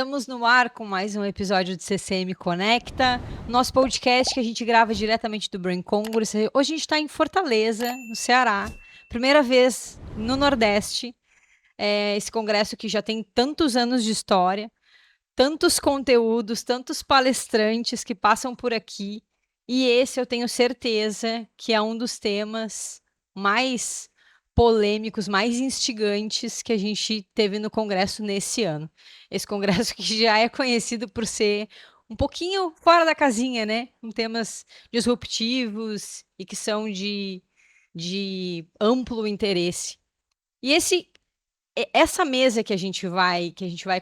Estamos no ar com mais um episódio de CCM Conecta, nosso podcast que a gente grava diretamente do Brain Congress. Hoje a gente está em Fortaleza, no Ceará, primeira vez no Nordeste, esse congresso que já tem tantos anos de história, tantos conteúdos, tantos palestrantes que passam por aqui, e esse eu tenho certeza que é um dos temas mais polêmicos, mais instigantes que a gente teve no congresso nesse ano. Esse congresso que já é conhecido por ser um pouquinho fora da casinha, né? Com temas disruptivos e que são de amplo interesse. E essa mesa que a gente vai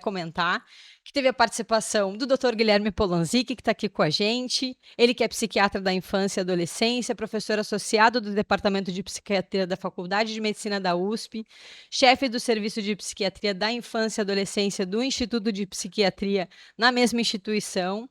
comentar, que teve a participação do Dr. Guilherme Polanzik, que está aqui com a gente. Ele que é psiquiatra da infância e adolescência, professor associado do Departamento de Psiquiatria da Faculdade de Medicina da USP, chefe do Serviço de Psiquiatria da Infância e Adolescência do Instituto de Psiquiatria na mesma instituição.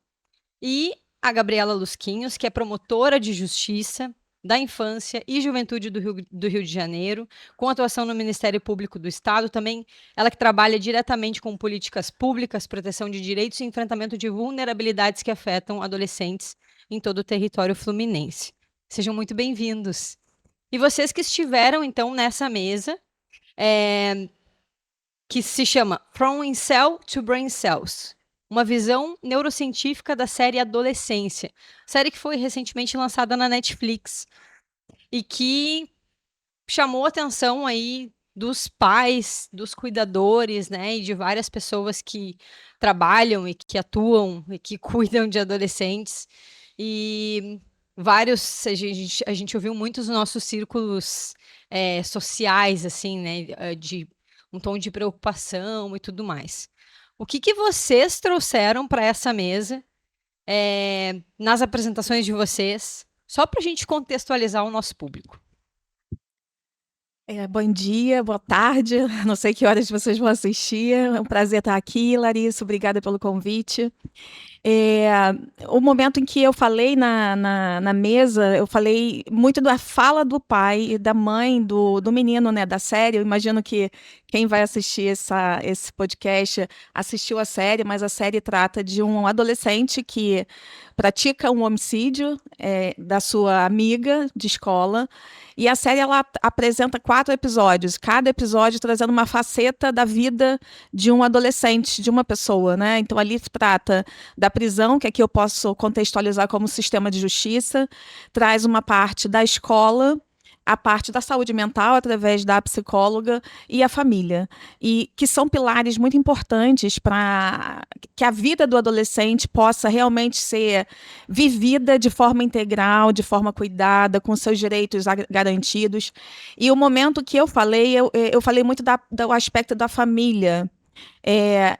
E a Gabriela Lusquinhos, que é promotora de justiça da Infância e Juventude do Rio de Janeiro, com atuação no Ministério Público do Estado, também ela que trabalha diretamente com políticas públicas, proteção de direitos e enfrentamento de vulnerabilidades que afetam adolescentes em todo o território fluminense. Sejam muito bem-vindos. E vocês que estiveram, então, nessa mesa, que se chama From Incel to Brain Cells, uma visão neurocientífica da série Adolescência, série que foi recentemente lançada na Netflix e que chamou a atenção aí dos pais, dos cuidadores, né, e de várias pessoas que trabalham e que atuam e que cuidam de adolescentes. E a gente ouviu muitos nossos círculos sociais, assim, né, de um tom de preocupação e tudo mais. O que vocês trouxeram para essa mesa nas apresentações de vocês, só para a gente contextualizar o nosso público? Bom dia, boa tarde, não sei que horas vocês vão assistir, é um prazer estar aqui, Larissa, obrigada pelo convite. O momento em que eu falei na mesa, eu falei muito da fala do pai e da mãe do menino, né, da série. Eu imagino que quem vai assistir esse podcast assistiu a série, mas a série trata de um adolescente que pratica um homicídio da sua amiga de escola. E a série ela apresenta 4 episódios, cada episódio trazendo uma faceta da vida de um adolescente, de uma pessoa, né? Então ali trata da prisão, que aqui eu posso contextualizar como sistema de justiça, traz uma parte da escola, a parte da saúde mental através da psicóloga e a família, e que são pilares muito importantes para que a vida do adolescente possa realmente ser vivida de forma integral, de forma cuidada, com seus direitos garantidos. E o momento que eu falei muito do aspecto da família,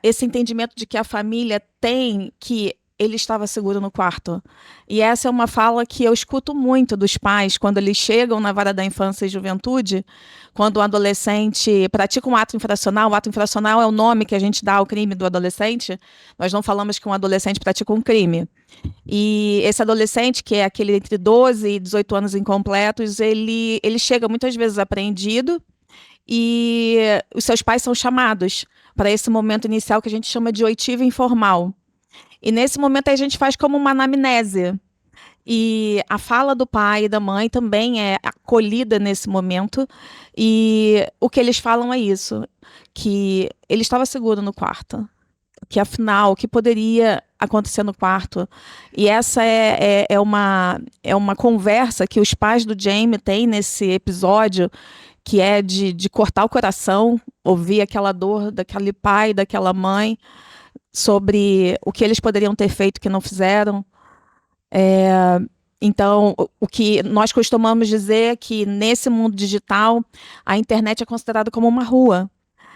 esse entendimento de que a família tem que ele estava seguro no quarto. E essa é uma fala que eu escuto muito dos pais quando eles chegam na vara da infância e juventude, quando o adolescente pratica um ato infracional. O ato infracional é o nome que a gente dá ao crime do adolescente. Nós não falamos que um adolescente pratica um crime. E esse adolescente, que é aquele entre 12 e 18 anos incompletos, ele chega muitas vezes apreendido e os seus pais são chamados para esse momento inicial que a gente chama de oitiva informal. E nesse momento a gente faz como uma anamnese. E a fala do pai e da mãe também é acolhida nesse momento. E o que eles falam é isso, que ele estava seguro no quarto. Que afinal, o que poderia acontecer no quarto? E essa é uma conversa que os pais do Jamie têm nesse episódio, que é de cortar o coração, ouvir aquela dor daquele pai, daquela mãe, sobre o que eles poderiam ter feito que não fizeram. Então, o que nós costumamos dizer é que nesse mundo digital, a internet é considerada como uma rua.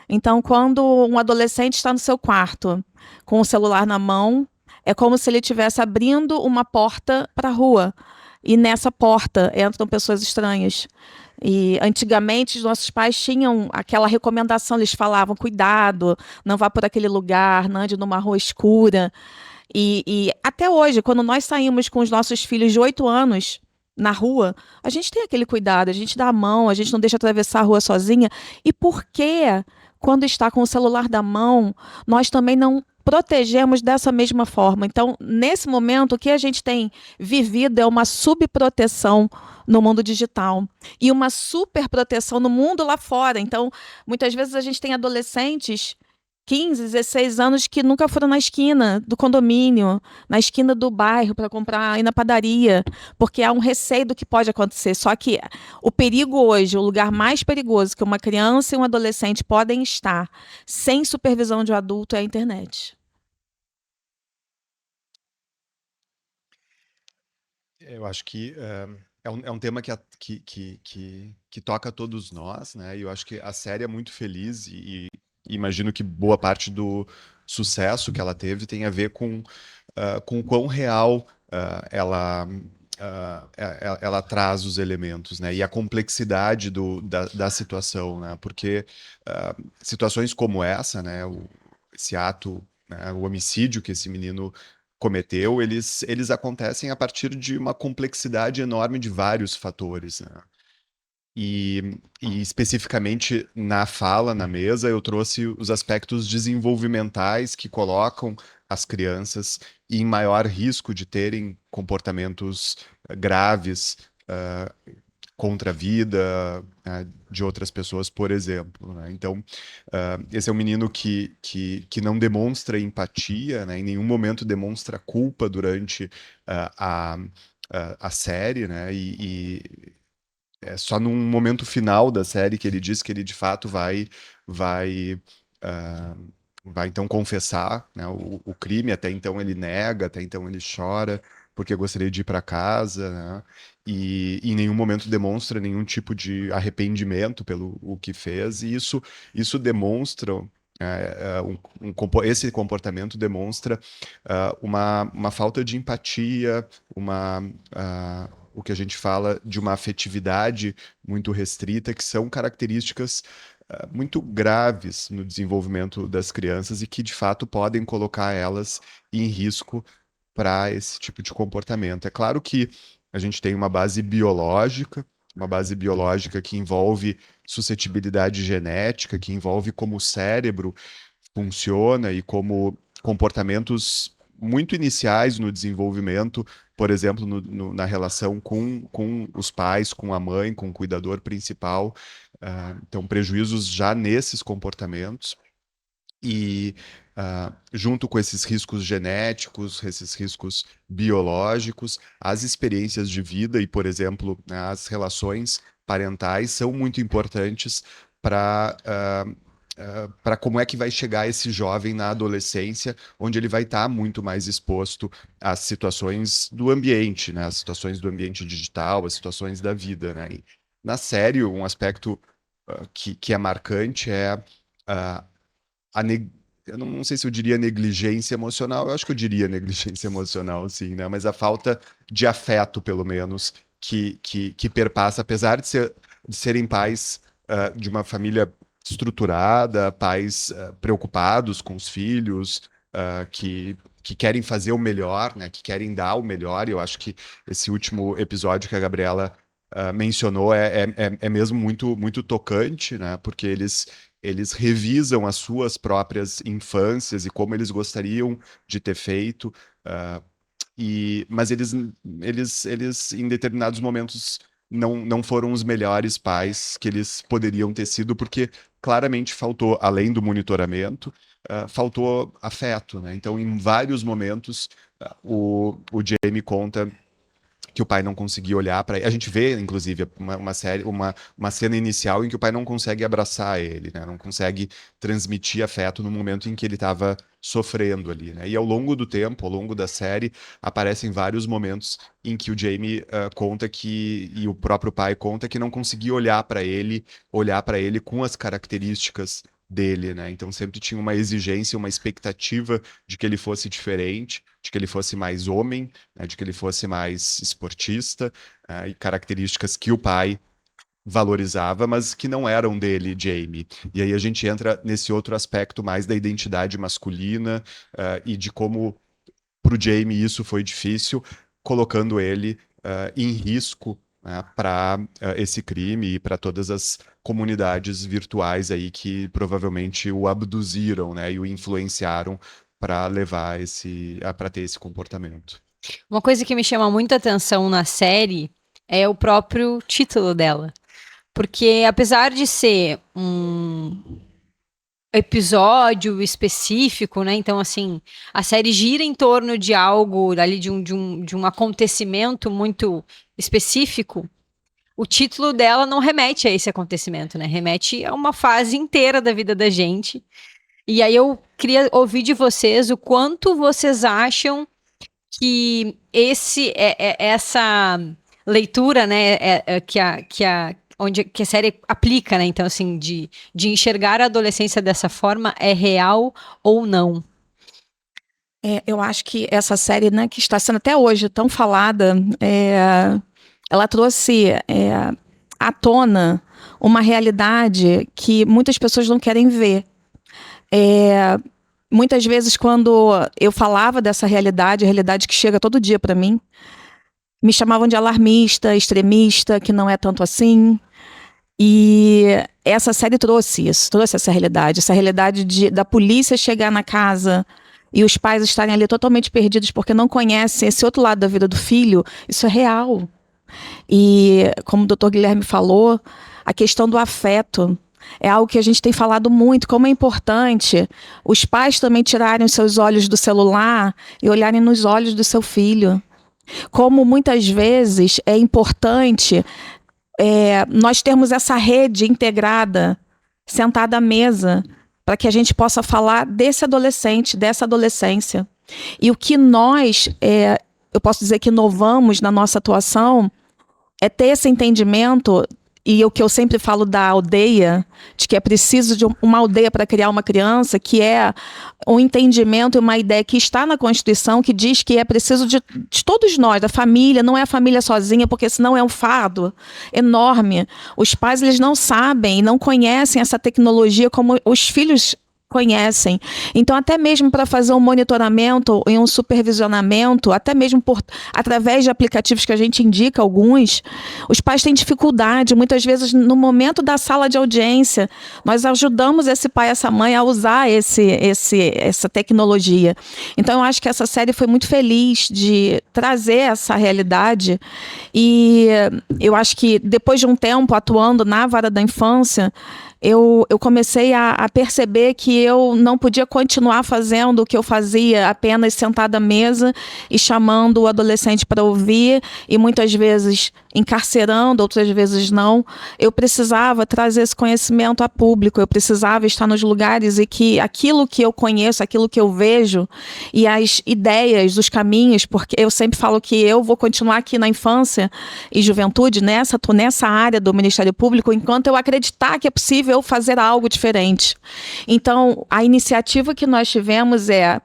Então, quando um adolescente está no seu quarto com o celular na mão, é como se ele estivesse abrindo uma porta para a rua. E nessa porta entram pessoas estranhas. E antigamente os nossos pais tinham aquela recomendação, eles falavam, cuidado, não vá por aquele lugar, não ande numa rua escura. E até hoje, quando nós saímos com os nossos filhos de 8 anos na rua, a gente tem aquele cuidado, a gente dá a mão, a gente não deixa atravessar a rua sozinha. E por quê? quando está com o celular da mão, nós também não protegemos dessa mesma forma. Então, nesse momento, o que a gente tem vivido é uma subproteção no mundo digital e uma superproteção no mundo lá fora. Então, muitas vezes a gente tem adolescentes 15, 16 anos que nunca foram na esquina do condomínio, na esquina do bairro para comprar, ir na padaria, porque há um receio do que pode acontecer. Só que o perigo hoje, o lugar mais perigoso que uma criança e um adolescente podem estar sem supervisão de um adulto é a internet. Eu acho que é um tema que toca a todos nós, né? E eu acho que a série é muito feliz e imagino que boa parte do sucesso que ela teve tem a ver com o quão real ela traz os elementos, né? E a complexidade da situação, né? Porque situações como essa, né? Esse ato, né? O homicídio que esse menino cometeu, eles acontecem a partir de uma complexidade enorme de vários fatores, né? E especificamente na fala, na mesa, eu trouxe os aspectos desenvolvimentais que colocam as crianças em maior risco de terem comportamentos graves, ah, contra a vida, de outras pessoas, por exemplo, né? Então, esse é um menino que não demonstra empatia, né? Em nenhum momento demonstra culpa durante a série, né? E é só num momento final da série que ele diz que ele de fato vai, ah, vai então confessar, né, o crime. Até então ele nega, até então ele chora porque gostaria de ir para casa, né, e em nenhum momento demonstra nenhum tipo de arrependimento pelo o que fez. E isso demonstra esse comportamento demonstra uma falta de empatia, o que a gente fala de uma afetividade muito restrita, que são características muito graves no desenvolvimento das crianças e que, de fato, podem colocar elas em risco para esse tipo de comportamento. É claro que a gente tem uma base biológica que envolve suscetibilidade genética, que envolve como o cérebro funciona e como comportamentos muito iniciais no desenvolvimento, por exemplo, na relação com os pais, com a mãe, com o cuidador principal. Então, prejuízos já nesses comportamentos. E junto com esses riscos genéticos, esses riscos biológicos, as experiências de vida e, por exemplo, né, as relações parentais são muito importantes para para como é que vai chegar esse jovem na adolescência, onde ele vai estar muito mais exposto às situações do ambiente, né, às situações do ambiente digital, às situações da vida, né? E na série, um aspecto que é marcante é uh, eu não sei se eu diria negligência emocional, eu acho que eu diria negligência emocional, sim, né? Mas a falta de afeto, pelo menos, que perpassa, apesar de serem pais de uma família estruturada, pais preocupados com os filhos, que querem fazer o melhor, né? Que querem dar o melhor, e eu acho que esse último episódio que a Gabriela mencionou é mesmo muito tocante, né? Porque eles revisam as suas próprias infâncias e como eles gostariam de ter feito, ah, mas eles, em determinados momentos, não foram os melhores pais que eles poderiam ter sido, porque claramente faltou, além do monitoramento, faltou afeto, né? Então, em vários momentos, o Jamie conta que o pai não conseguia olhar para ele. A gente vê, inclusive, uma cena inicial em que o pai não consegue abraçar ele, né? Não consegue transmitir afeto no momento em que ele estava sofrendo ali, né? E ao longo do tempo, ao longo da série, aparecem vários momentos em que o Jamie conta e o próprio pai conta que não conseguia olhar para ele com as características dele, né? Então sempre tinha uma exigência, uma expectativa de que ele fosse diferente, de que ele fosse mais homem, né, de que ele fosse mais esportista, e características que o pai valorizava, mas que não eram dele, Jamie. E aí a gente entra nesse outro aspecto mais da identidade masculina, e de como para o Jamie isso foi difícil, colocando ele em risco né, para esse crime e para todas as comunidades virtuais aí que provavelmente o abduziram, né, e o influenciaram para levar para ter esse comportamento. Uma coisa que me chama muita atenção na série é o próprio título dela. Porque apesar de ser um episódio específico, né? Então, assim, a série gira em torno de algo ali, de um acontecimento muito específico. O título dela não remete a esse acontecimento, né? Remete a uma fase inteira da vida da gente. E aí eu queria ouvir de vocês o quanto vocês acham que essa leitura, né, que a série aplica, né? Então, assim, de enxergar a adolescência dessa forma é real ou não? Eu acho que essa série, né, que está sendo até hoje tão falada, ela trouxe à tona uma realidade que muitas pessoas não querem ver. Muitas vezes, quando eu falava dessa realidade, a realidade que chega todo dia para mim, me chamavam de alarmista, extremista, que não é tanto assim. E essa série trouxe isso, trouxe essa realidade da polícia chegar na casa e os pais estarem ali totalmente perdidos porque não conhecem esse outro lado da vida do filho. Isso é real. E como o Dr. Guilherme falou, a questão do afeto é algo que a gente tem falado muito, como é importante os pais também tirarem os seus olhos do celular e olharem nos olhos do seu filho. Como muitas vezes é importante nós termos essa rede integrada, sentada à mesa, para que a gente possa falar desse adolescente, dessa adolescência. E o que nós, eu posso dizer que inovamos na nossa atuação, é ter esse entendimento, e o que eu sempre falo da aldeia, de que é preciso de uma aldeia para criar uma criança, que é um entendimento e uma ideia que está na Constituição, que diz que é preciso de todos nós, da família, não é a família sozinha, porque senão é um fardo enorme. Os pais, eles não sabem e não conhecem essa tecnologia como os filhos conhecem. Então, até mesmo para fazer um monitoramento e um supervisionamento, até mesmo através de aplicativos que a gente indica alguns, os pais têm dificuldade. Muitas vezes, no momento da sala de audiência, nós ajudamos esse pai e essa mãe a usar essa tecnologia. Então, eu acho que essa série foi muito feliz de trazer essa realidade e eu acho que depois de um tempo atuando na vara da infância, eu comecei a perceber que eu não podia continuar fazendo o que eu fazia, apenas sentada à mesa e chamando o adolescente para ouvir e muitas vezes encarcerando, outras vezes não. Eu precisava trazer esse conhecimento a público, eu precisava estar nos lugares e que aquilo que eu conheço, aquilo que eu vejo e as ideias, os caminhos, porque eu sempre falo que eu vou continuar aqui na infância e juventude, tô nessa área do Ministério Público, enquanto eu acreditar que é possível fazer algo diferente. Então, a iniciativa que nós tivemos é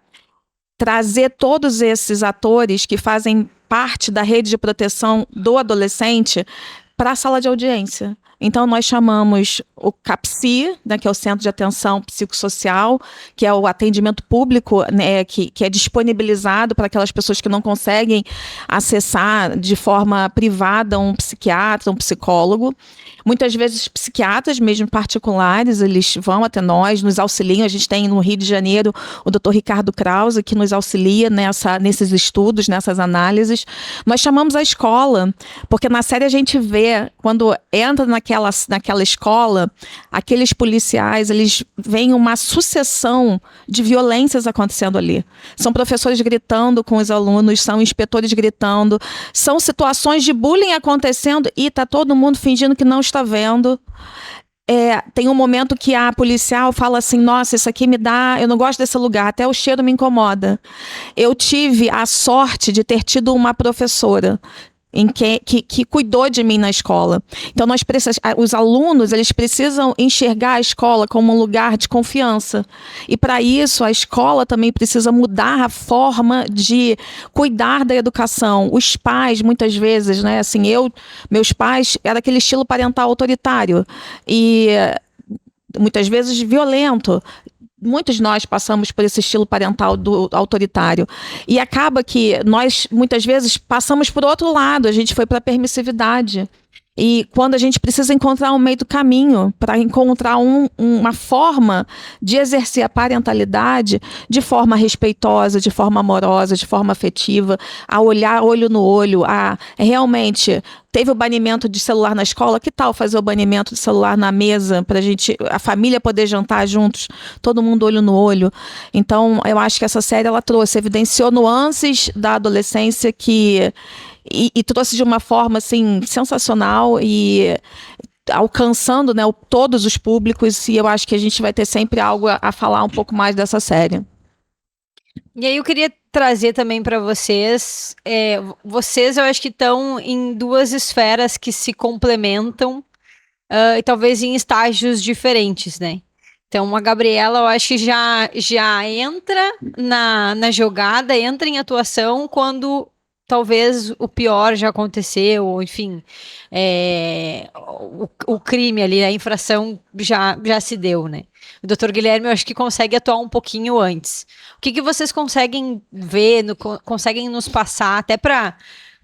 trazer todos esses atores que fazem parte da rede de proteção do adolescente para a sala de audiência. Então, nós chamamos o CAPSI, né, que é o Centro de Atenção Psicossocial, que é o atendimento público, né, que é disponibilizado para aquelas pessoas que não conseguem acessar de forma privada um psiquiatra, um psicólogo. Muitas vezes psiquiatras, mesmo particulares, eles vão até nós, nos auxiliam. A gente tem no Rio de Janeiro o Dr. Ricardo Krause, que nos auxilia nesses estudos, nessas análises. Nós chamamos a escola, porque na série a gente vê, quando entra naquela escola, aqueles policiais, eles veem uma sucessão de violências acontecendo ali. São professores gritando com os alunos, são inspetores gritando, são situações de bullying acontecendo e está todo mundo fingindo que não está vendo. Tem um momento que a policial fala assim, nossa, isso aqui eu não gosto desse lugar, até o cheiro me incomoda. Eu tive a sorte de ter tido uma professora que cuidou de mim na escola. Então, os alunos, eles precisam enxergar a escola como um lugar de confiança. E, para isso, a escola também precisa mudar a forma de cuidar da educação. Os pais, muitas vezes, né, assim, meus pais, era aquele estilo parental autoritário. E muitas vezes violento. muitos de nós passamos por esse estilo parental autoritário. E acaba que nós, muitas vezes, passamos por outro lado, a gente foi para a permissividade. E quando a gente precisa encontrar um meio do caminho para encontrar uma forma de exercer a parentalidade de forma respeitosa, de forma amorosa, de forma afetiva, a olhar olho no olho, a realmente teve o banimento de celular na escola, que tal fazer o banimento de celular na mesa para a família poder jantar juntos, todo mundo olho no olho. Então, eu acho que essa série ela evidenciou nuances da adolescência e trouxe de uma forma assim sensacional e alcançando, né, todos os públicos, e eu acho que a gente vai ter sempre algo a falar um pouco mais dessa série. E aí eu queria trazer também para vocês, vocês eu acho que estão em duas esferas que se complementam, e talvez em estágios diferentes, né? Então a Gabriela eu acho que já entra na jogada, entra em atuação quando talvez o pior já aconteceu, ou enfim, o crime ali, a infração já se deu, né? O Dr. Guilherme, eu acho que consegue atuar um pouquinho antes. O que vocês conseguem ver, conseguem nos passar, até para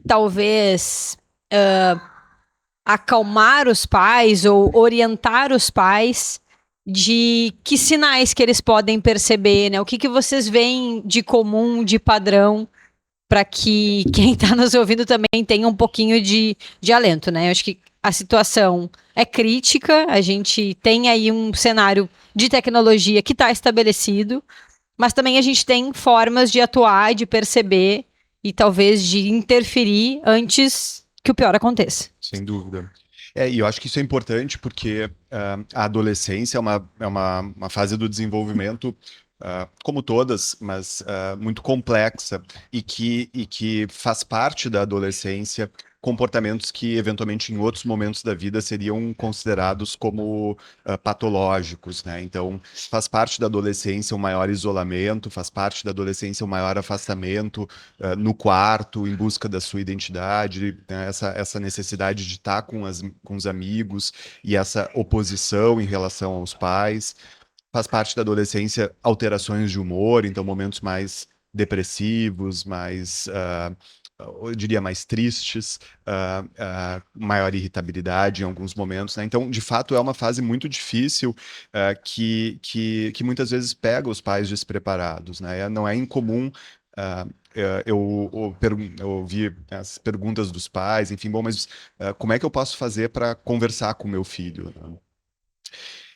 talvez acalmar os pais ou orientar os pais de que sinais que eles podem perceber, né? O que vocês veem de comum, de padrão, para que quem está nos ouvindo também tenha um pouquinho de alento, né? Eu acho que a situação é crítica, a gente tem aí um cenário de tecnologia que está estabelecido, mas também a gente tem formas de atuar, de perceber e talvez de interferir antes que o pior aconteça. Sem dúvida. E eu acho que isso é importante porque a adolescência é uma fase do desenvolvimento, como todas, mas muito complexa e que faz parte da adolescência comportamentos que, eventualmente, em outros momentos da vida seriam considerados como patológicos, né? Então, faz parte da adolescência um maior isolamento, faz parte da adolescência um maior afastamento no quarto, em busca da sua identidade, né? Essa necessidade de estar com os amigos e essa oposição em relação aos pais. Faz parte da adolescência alterações de humor, então momentos mais depressivos, mais, eu diria, mais tristes, maior irritabilidade em alguns momentos, né? Então, de fato, é uma fase muito difícil, que muitas vezes pega os pais despreparados, né? Não é incomum. Eu ouvi as perguntas dos pais, enfim, bom, mas como é que eu posso fazer para conversar com meu filho, né?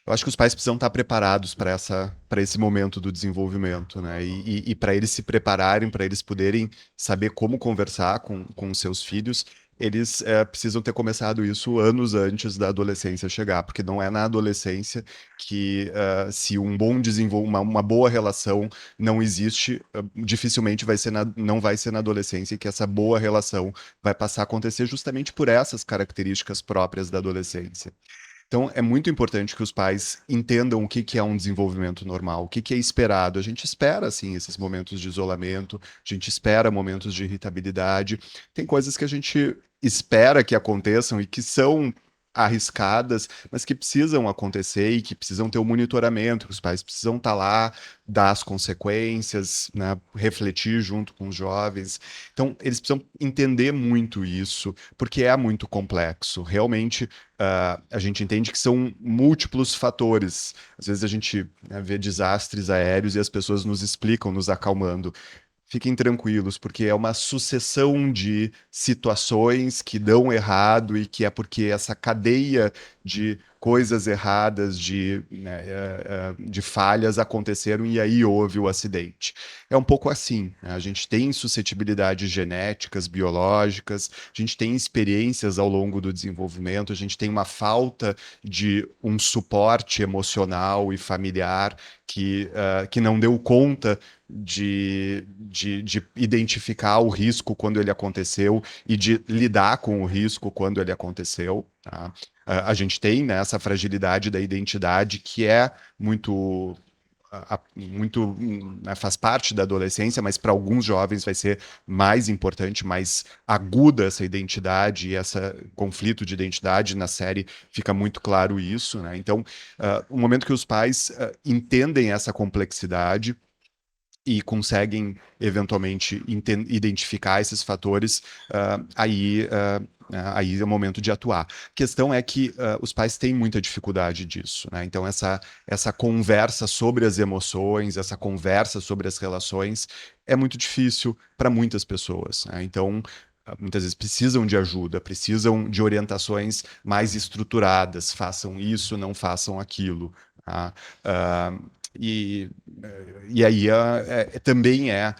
Eu acho que os pais precisam estar preparados para esse momento do desenvolvimento, né? E para eles se prepararem, para eles poderem saber como conversar com os seus filhos, eles precisam ter começado isso anos antes da adolescência chegar, porque não é na adolescência que, se um bom uma boa relação não existe, dificilmente não vai ser na adolescência que essa boa relação vai passar a acontecer justamente por essas características próprias da adolescência. Então, é muito importante que os pais entendam o que é um desenvolvimento normal, o que é esperado. A gente espera, assim, esses momentos de isolamento, a gente espera momentos de irritabilidade. Tem coisas que a gente espera que aconteçam e que são arriscadas, mas que precisam acontecer e que precisam ter o monitoramento, que os pais precisam estar lá, dar as consequências, né, refletir junto com os jovens. Então, eles precisam entender muito isso, porque é muito complexo. Realmente, a gente entende que são múltiplos fatores. Às vezes a gente, né, vê desastres aéreos e as pessoas nos explicam, nos acalmando. Fiquem tranquilos, porque é uma sucessão de situações que dão errado e que é porque essa cadeia de coisas erradas, de falhas aconteceram e aí houve o acidente. É um pouco assim, né? A gente tem suscetibilidades genéticas, biológicas, a gente tem experiências ao longo do desenvolvimento, a gente tem uma falta de um suporte emocional e familiar que não deu conta de identificar o risco quando ele aconteceu e de lidar com o risco quando ele aconteceu, tá? A gente tem, né, essa fragilidade da identidade que é muito muito, né, faz parte da adolescência, mas para alguns jovens vai ser mais importante, mais aguda essa identidade e esse conflito de identidade. Na série fica muito claro isso, né? Então, o momento que os pais entendem essa complexidade e conseguem eventualmente identificar esses fatores, aí é o momento de atuar. A questão é que os pais têm muita dificuldade disso, né? Então essa conversa sobre as emoções, essa conversa sobre as relações é muito difícil para muitas pessoas, né? Então muitas vezes precisam de ajuda, precisam de orientações mais estruturadas, façam isso, não façam aquilo, tá? E, e aí também é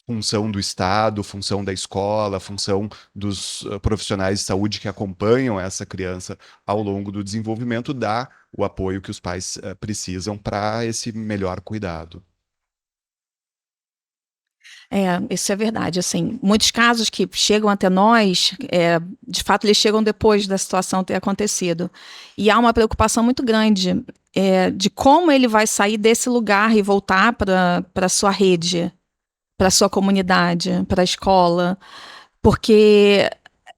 função do Estado, função da escola, função dos profissionais de saúde que acompanham essa criança ao longo do desenvolvimento, dar o apoio que os pais precisam para esse melhor cuidado. Isso é verdade. Assim, muitos casos que chegam até nós, de fato, eles chegam depois da situação ter acontecido. E há uma preocupação muito grande de como ele vai sair desse lugar e voltar para a sua rede, para a sua comunidade, para a escola. Porque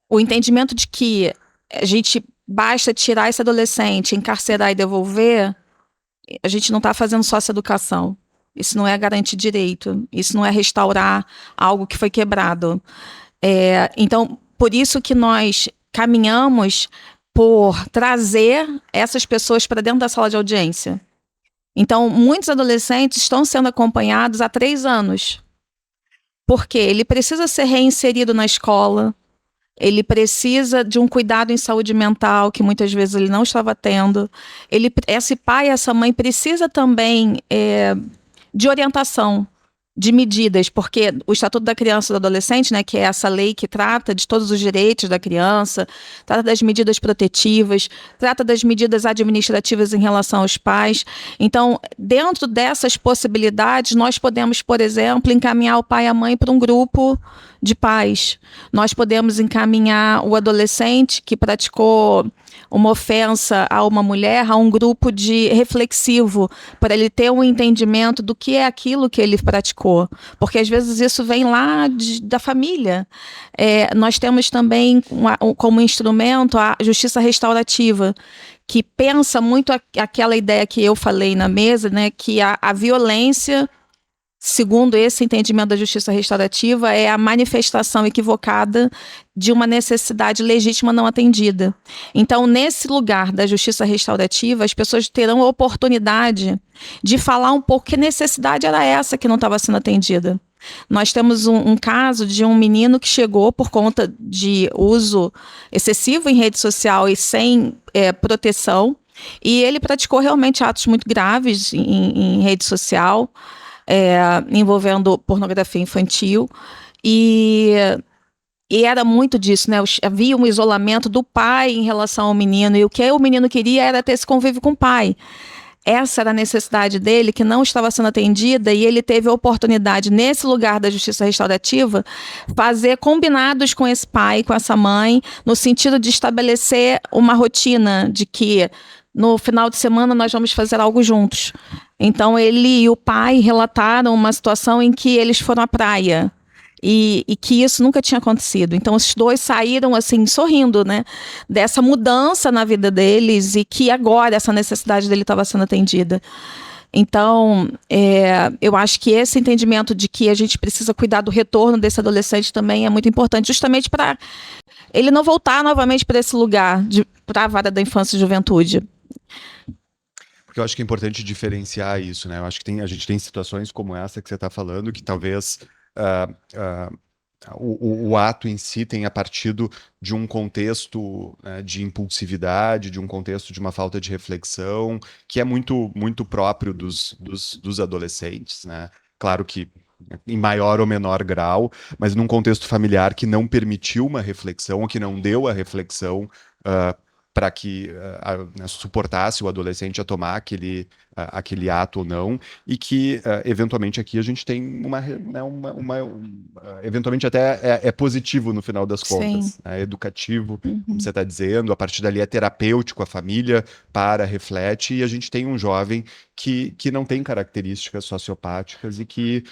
o entendimento de que a gente basta tirar esse adolescente, encarcerar e devolver, a gente não está fazendo socioeducação. Isso não é garantir direito, isso não é restaurar algo que foi quebrado. Então, por isso que nós caminhamos por trazer essas pessoas para dentro da sala de audiência. Então, muitos adolescentes estão sendo acompanhados há 3 anos. Porque ele precisa ser reinserido na escola, ele precisa de um cuidado em saúde mental, que muitas vezes ele não estava tendo. Esse pai e essa mãe precisa também de orientação, de medidas, porque o Estatuto da Criança e do Adolescente, né, que é essa lei que trata de todos os direitos da criança, trata das medidas protetivas, trata das medidas administrativas em relação aos pais. Então, dentro dessas possibilidades, nós podemos, por exemplo, encaminhar o pai e a mãe para um grupo de pais. Nós podemos encaminhar o adolescente que praticou uma ofensa a uma mulher a um grupo de reflexivo, para ele ter um entendimento do que é aquilo que ele praticou. Porque às vezes isso vem lá da família. Nós temos também como instrumento a justiça restaurativa, que pensa muito aquela ideia que eu falei na mesa, né, que a violência, segundo esse entendimento da justiça restaurativa, é a manifestação equivocada de uma necessidade legítima não atendida. Então, nesse lugar da justiça restaurativa, as pessoas terão a oportunidade de falar um pouco que necessidade era essa que não estava sendo atendida. Nós temos um caso de um menino que chegou por conta de uso excessivo em rede social e sem proteção, e ele praticou realmente atos muito graves em rede social, envolvendo pornografia infantil, e era muito disso, né? Havia um isolamento do pai em relação ao menino, e o que o menino queria era ter esse convívio com o pai. Essa era a necessidade dele, que não estava sendo atendida, e ele teve a oportunidade, nesse lugar da justiça restaurativa, fazer combinados com esse pai, com essa mãe, no sentido de estabelecer uma rotina de que no final de semana nós vamos fazer algo juntos. Então ele e o pai relataram uma situação em que eles foram à praia e que isso nunca tinha acontecido. Então os dois saíram assim sorrindo, né, dessa mudança na vida deles, e que agora essa necessidade dele estava sendo atendida. Então, eu acho que esse entendimento de que a gente precisa cuidar do retorno desse adolescente também é muito importante, justamente para ele não voltar novamente para esse lugar, para a vara da infância e juventude. Porque eu acho que é importante diferenciar isso, né? Eu acho que a gente tem situações como essa que você está falando, que talvez o ato em si tenha partido de um contexto, né, de impulsividade, de um contexto de uma falta de reflexão, que é muito, muito próprio dos adolescentes, né? Claro que em maior ou menor grau, mas num contexto familiar que não permitiu uma reflexão, ou que não deu a reflexão para que né, suportasse o adolescente a tomar aquele ato ou não, e que eventualmente aqui a gente tem eventualmente até é positivo no final das Sim. contas, é educativo, como você está dizendo, a partir dali é terapêutico, a família reflete, e a gente tem um jovem que não tem características sociopáticas e que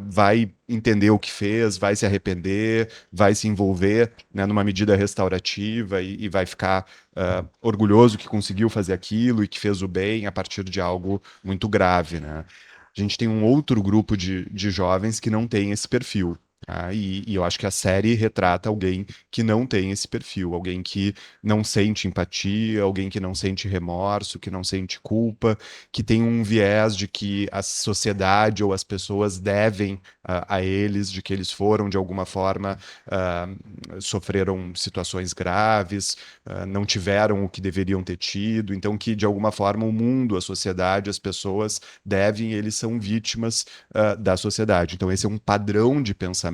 vai entender o que fez, vai se arrepender, vai se envolver, né, numa medida restaurativa e vai ficar orgulhoso que conseguiu fazer aquilo e que fez o bem a partir de algo muito grave, né? A gente tem um outro grupo de jovens que não tem esse perfil. Tá? E eu acho que a série retrata alguém que não tem esse perfil, alguém que não sente empatia, alguém que não sente remorso, que não sente culpa, que tem um viés de que a sociedade ou as pessoas devem a eles, de que eles foram, de alguma forma, sofreram situações graves, não tiveram o que deveriam ter tido, então que, de alguma forma, o mundo, a sociedade, as pessoas devem, eles são vítimas da sociedade. Então esse é um padrão de pensamento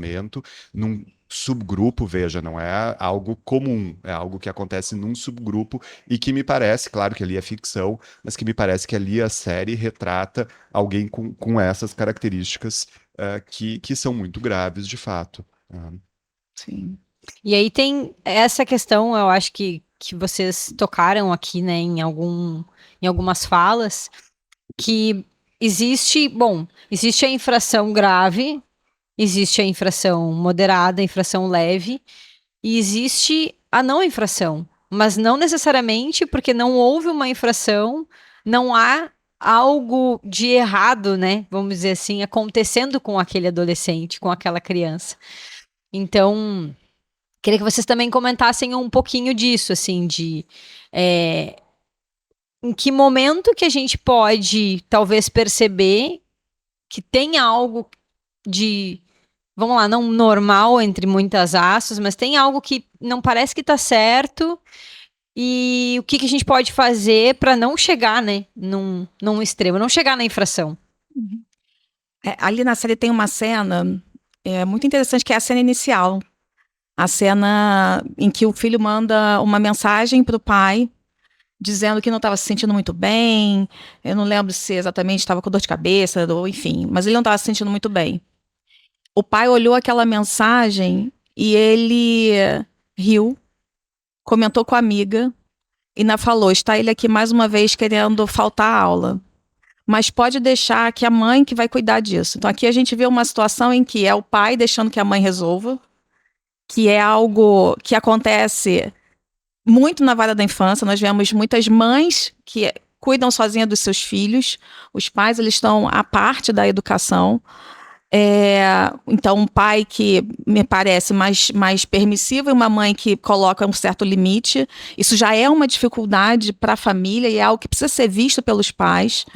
num subgrupo, veja, não é algo comum, é algo que acontece num subgrupo e que me parece, claro que ali é ficção, mas que me parece que ali a série retrata alguém com essas características que são muito graves, de fato. Sim. E aí tem essa questão, eu acho que vocês tocaram aqui, né, em algumas falas, que existe a infração grave, existe a infração moderada, a infração leve, e existe a não infração. Mas não necessariamente porque não houve uma infração, não há algo de errado, né? Vamos dizer assim, acontecendo com aquele adolescente, com aquela criança. Então, queria que vocês também comentassem um pouquinho disso, assim, em que momento que a gente pode, talvez, perceber que tem algo de, vamos lá, não normal, entre muitas aspas, mas tem algo que não parece que tá certo, e o que a gente pode fazer para não chegar, né, num extremo, não chegar na infração. Ali na série tem uma cena muito interessante, que é a cena inicial. A cena em que o filho manda uma mensagem para o pai, dizendo que não estava se sentindo muito bem. Eu não lembro se exatamente estava com dor de cabeça, ou enfim, mas ele não estava se sentindo muito bem. O pai olhou aquela mensagem e ele riu, comentou com a amiga e ainda falou: está ele aqui mais uma vez querendo faltar à aula, mas pode deixar que a mãe que vai cuidar disso. Então aqui a gente vê uma situação em que é o pai deixando que a mãe resolva, que é algo que acontece muito na vara da infância. Nós vemos muitas mães que cuidam sozinhas dos seus filhos, os pais eles estão à parte da educação. Então um pai que me parece mais permissivo e uma mãe que coloca um certo limite, isso já é uma dificuldade para a família e é algo que precisa ser visto pelos pais.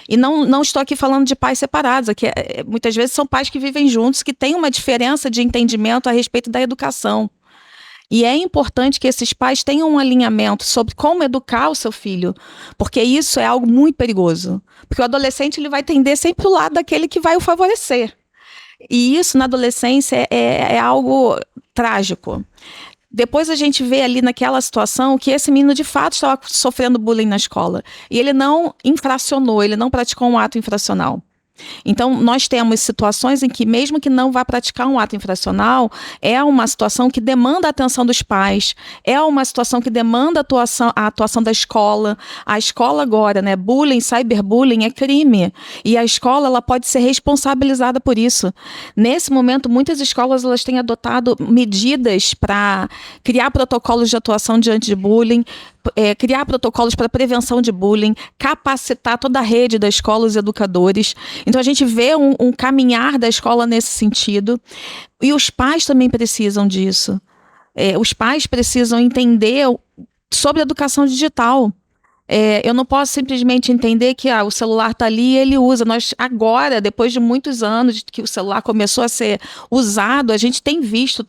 E não estou aqui falando de pais separados, aqui muitas vezes são pais que vivem juntos, que têm uma diferença de entendimento a respeito da educação. E é importante que esses pais tenham um alinhamento sobre como educar o seu filho, porque isso é algo muito perigoso. Porque o adolescente ele vai tender sempre para o lado daquele que vai o favorecer. E isso na adolescência é algo trágico. Depois a gente vê ali naquela situação que esse menino de fato estava sofrendo bullying na escola. E ele não infracionou, ele não praticou um ato infracional. Então, nós temos situações em que, mesmo que não vá praticar um ato infracional, é uma situação que demanda a atenção dos pais, é uma situação que demanda a atuação da escola. A escola agora, né, bullying, cyberbullying é crime, e a escola ela pode ser responsabilizada por isso. Nesse momento, muitas escolas elas têm adotado medidas para criar protocolos de atuação diante de bullying, criar protocolos para prevenção de bullying, capacitar toda a rede da escola, os educadores. Então a gente vê um caminhar da escola nesse sentido. E os pais também precisam disso. Os pais precisam entender sobre a educação digital. Eu não posso simplesmente entender que o celular está ali e ele usa. Nós agora, depois de muitos anos que o celular começou a ser usado, a gente tem visto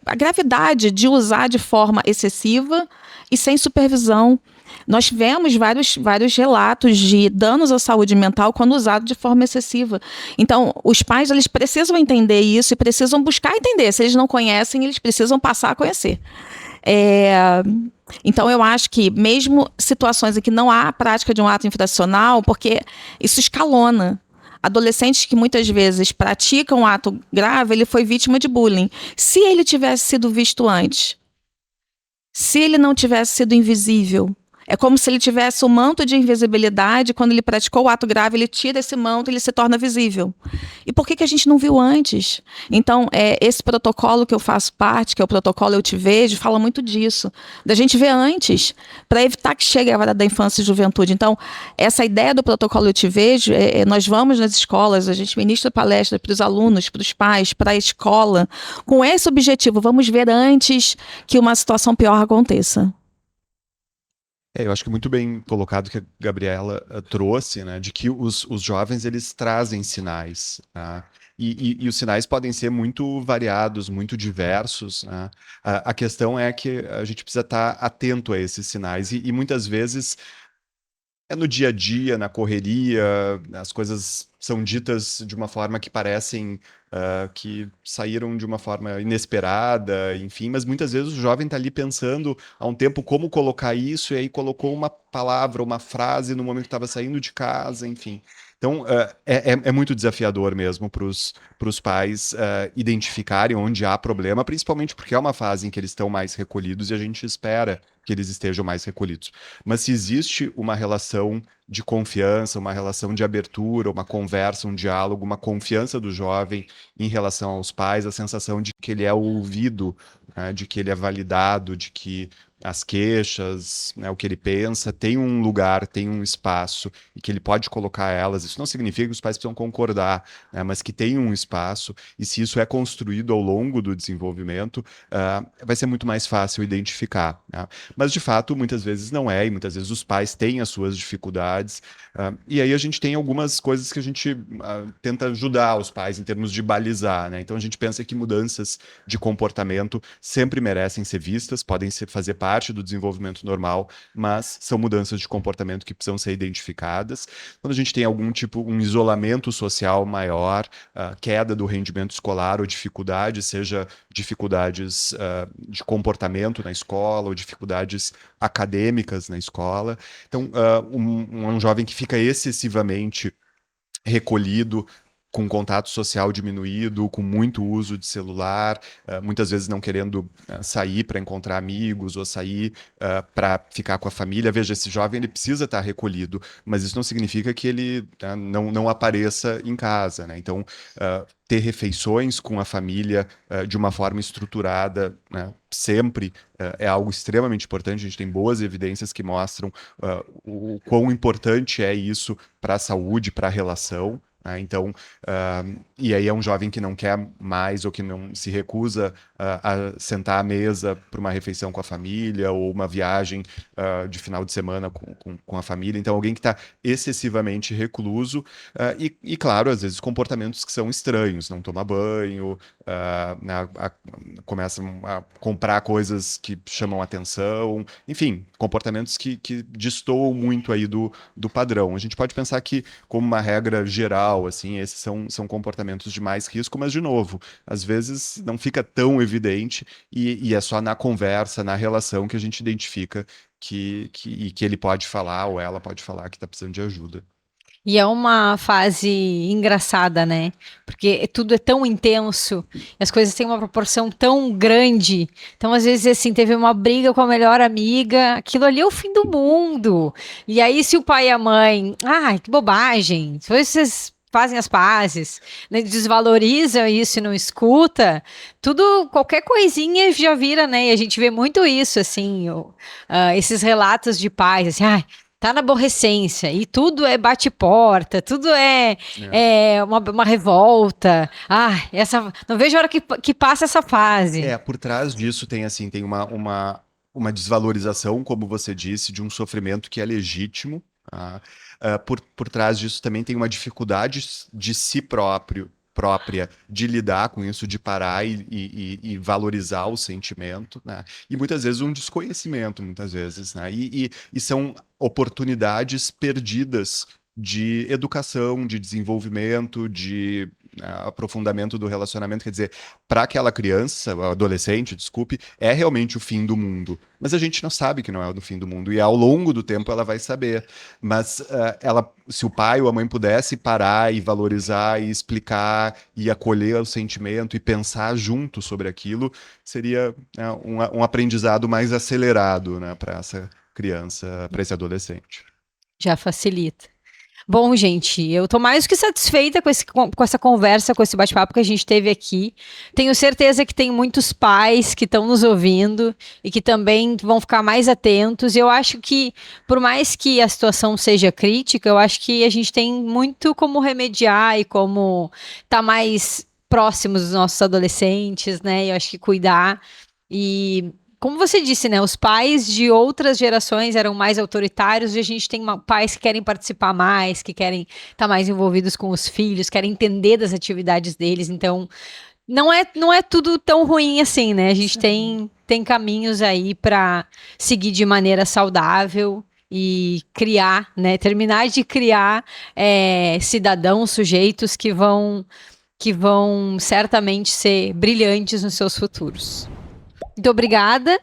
a gravidade de usar de forma excessiva e sem supervisão. Nós tivemos vários relatos de danos à saúde mental quando usado de forma excessiva. Então, os pais eles precisam entender isso e precisam buscar entender. Se eles não conhecem, eles precisam passar a conhecer. É, então, eu acho que mesmo situações em que não há prática de um ato infracional, porque isso escalona. Adolescentes que muitas vezes praticam um ato grave, ele foi vítima de bullying. Se ele tivesse sido visto antes, se ele não tivesse sido invisível, é como se ele tivesse um manto de invisibilidade. Quando ele praticou o ato grave, ele tira esse manto e ele se torna visível. E por que que a gente não viu antes? Então, esse protocolo que eu faço parte, que é o protocolo Eu Te Vejo, fala muito disso. Da gente ver antes, para evitar que chegue a hora da infância e juventude. Então, essa ideia do protocolo Eu Te Vejo, nós vamos nas escolas, a gente ministra palestra para os alunos, para os pais, para a escola, com esse objetivo. Vamos ver antes que uma situação pior aconteça. Eu acho que muito bem colocado que a Gabriela trouxe, né, de que os jovens eles trazem sinais, tá? E os sinais podem ser muito variados, muito diversos, né? A questão é que a gente precisa estar atento a esses sinais e muitas vezes é no dia a dia, na correria, as coisas são ditas de uma forma que parecem que saíram de uma forma inesperada, enfim, mas muitas vezes o jovem está ali pensando há um tempo como colocar isso, e aí colocou uma palavra, uma frase no momento que estava saindo de casa, enfim. Então, é muito desafiador mesmo para os pais identificarem onde há problema, principalmente porque é uma fase em que eles estão mais recolhidos e a gente espera que eles estejam mais recolhidos. Mas se existe uma relação de confiança, uma relação de abertura, uma conversa, um diálogo, uma confiança do jovem em relação aos pais, a sensação de que ele é ouvido, né, de que ele é validado, de que as queixas, né, o que ele pensa, tem um lugar, tem um espaço e que ele pode colocar elas. Isso não significa que os pais precisam concordar, né, mas que tem um espaço, e se isso é construído ao longo do desenvolvimento, vai ser muito mais fácil identificar, né? Mas, de fato, muitas vezes não é, e muitas vezes os pais têm as suas dificuldades, e aí a gente tem algumas coisas que a gente tenta ajudar os pais em termos de balizar, né? Então a gente pensa que mudanças de comportamento sempre merecem ser vistas, podem fazer parte do desenvolvimento normal, mas são mudanças de comportamento que precisam ser identificadas. Quando a gente tem algum tipo, um isolamento social maior, queda do rendimento escolar ou dificuldade, seja dificuldades de comportamento na escola ou dificuldades acadêmicas na escola. Então, um jovem que fica excessivamente recolhido, com contato social diminuído, com muito uso de celular, muitas vezes não querendo sair para encontrar amigos ou sair para ficar com a família. Veja, esse jovem ele precisa estar recolhido, mas isso não significa que ele não apareça em casa, né? Então, ter refeições com a família de uma forma estruturada, né, sempre é algo extremamente importante. A gente tem boas evidências que mostram o quão importante é isso para a saúde, para a relação. Então, e aí é um jovem que não quer mais ou que não se recusa a sentar à mesa para uma refeição com a família ou uma viagem de final de semana com a família. Então, alguém que está excessivamente recluso e, claro, às vezes comportamentos que são estranhos, não toma banho, começam a comprar coisas que chamam atenção, enfim, comportamentos que destoam muito aí do padrão. A gente pode pensar que, como uma regra geral, assim, esses são comportamentos de mais risco, mas, de novo, às vezes não fica tão evidente e é só na conversa, na relação que a gente identifica que ele pode falar ou ela pode falar que está precisando de ajuda. E é uma fase engraçada, né? Porque tudo é tão intenso, as coisas têm uma proporção tão grande. Então, às vezes, assim, teve uma briga com a melhor amiga, aquilo ali é o fim do mundo. E aí, se o pai e a mãe, que bobagem, se vocês fazem as pazes, né, desvalorizam isso e não escuta, tudo, qualquer coisinha já vira, né? E a gente vê muito isso, assim, esses relatos de pais, assim, tá na aborrecência e tudo é bate-porta, tudo é uma revolta. Não vejo a hora que passa essa fase. Por trás disso tem assim, tem uma desvalorização, como você disse, de um sofrimento que é legítimo. Tá? Por trás disso também tem uma dificuldade de si própria de lidar com isso, de parar e valorizar o sentimento, né? E muitas vezes um desconhecimento, muitas vezes, né? E são oportunidades perdidas de educação, de desenvolvimento, de aprofundamento do relacionamento, quer dizer, para aquela criança, adolescente, desculpe, é realmente o fim do mundo. Mas a gente não sabe que não é o fim do mundo, e ao longo do tempo ela vai saber. Mas se o pai ou a mãe pudesse parar e valorizar e explicar e acolher o sentimento e pensar junto sobre aquilo, seria, né, um aprendizado mais acelerado, né, para essa criança, para esse adolescente. Já facilita. Bom, gente, eu tô mais do que satisfeita com essa conversa, com esse bate-papo que a gente teve aqui. Tenho certeza que tem muitos pais que estão nos ouvindo e que também vão ficar mais atentos. Eu acho que, por mais que a situação seja crítica, eu acho que a gente tem muito como remediar e como estar mais próximos dos nossos adolescentes, né? Eu acho que cuidar. E como você disse, né? Os pais de outras gerações eram mais autoritários e a gente tem pais que querem participar mais, que querem estar mais envolvidos com os filhos, querem entender das atividades deles. Então, não é tudo tão ruim assim, né? A gente tem caminhos aí para seguir de maneira saudável e criar, né? Terminar de criar cidadãos, sujeitos que vão certamente ser brilhantes nos seus futuros. Muito obrigada.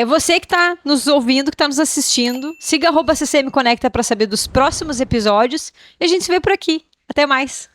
Você que está nos ouvindo, que está nos assistindo, siga @ccmconecta para saber dos próximos episódios. E a gente se vê por aqui. Até mais.